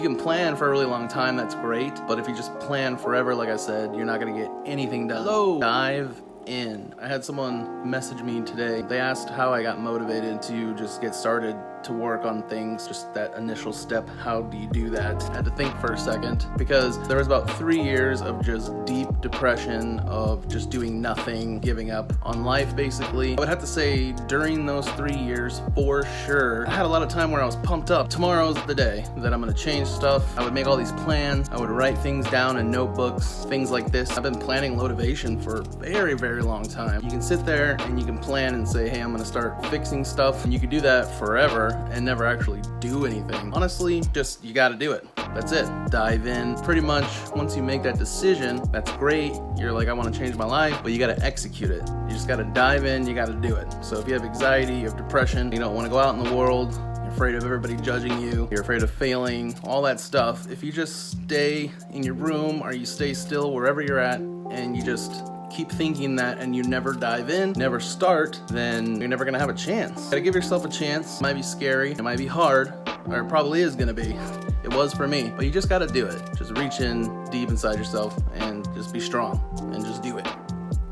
You can plan for a really long time, that's great, but if you just plan forever, like I said, you're not gonna get anything done. Hello. Dive in. I had someone message me today. They asked how I got motivated to just get started to work on things, just that initial step. How do you do that? I had to think for a second because there was about 3 years of just deep depression, of just doing nothing, giving up on life basically. I would have to say during those 3 years, for sure, I had a lot of time where I was pumped up. Tomorrow's the day that I'm gonna change stuff. I would make all these plans. I would write things down in notebooks, things like this. I've been planning LoweTivation for a very, very long time. You can sit there and you can plan and say, hey, I'm gonna start fixing stuff, and you can do that forever and never actually do anything. Honestly, just you gotta do it. That's it. Dive in. Pretty much once you make that decision, that's great. You're like, I wanna change my life, but you gotta execute it. You just gotta dive in, you gotta do it. So if you have anxiety, you have depression, you don't wanna go out in the world, you're afraid of everybody judging you, you're afraid of failing, all that stuff, if you just stay in your room or you stay still wherever you're at and you just keep thinking that and you never dive in, never start, then you're never gonna have a chance. Gotta give yourself a chance. It might be scary, it might be hard, or it probably is gonna be. It was for me, but you just gotta do it. Just reach in deep inside yourself and just be strong and just do it.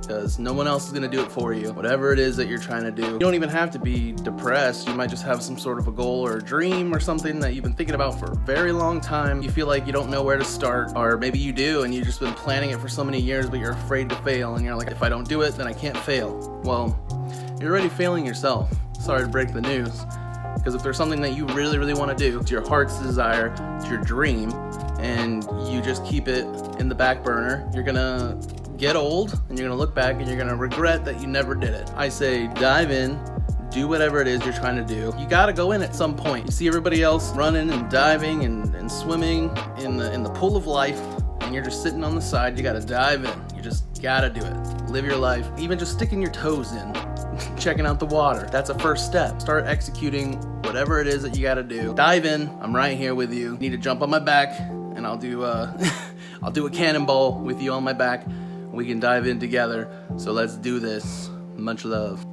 Because no one else is gonna do it for you. Whatever it is that you're trying to do. You don't even have to be depressed. You might just have some sort of a goal or a dream or something that you've been thinking about for a very long time. You feel like you don't know where to start, or maybe you do and you've just been planning it for so many years, but you're afraid to fail and you're like, if I don't do it, then I can't fail. Well, you're already failing yourself. Sorry to break the news. Because if there's something that you really, really want to do, it's your heart's desire, it's your dream, and you just keep it in the back burner, you're gonna get old and you're gonna look back and you're gonna regret that you never did it. I say dive in, do whatever it is you're trying to do. You gotta go in at some point. You see everybody else running and diving and swimming in the pool of life, and you're just sitting on the side. You gotta dive in. You just gotta do it. Live your life. Even just sticking your toes in, checking out the water. That's a first step. Start executing whatever it is that you gotta do. Dive in. I'm right here with you. You need to jump on my back and I'll do I'll do a cannonball with you on my back. We can dive in together. So let's do this. Much love.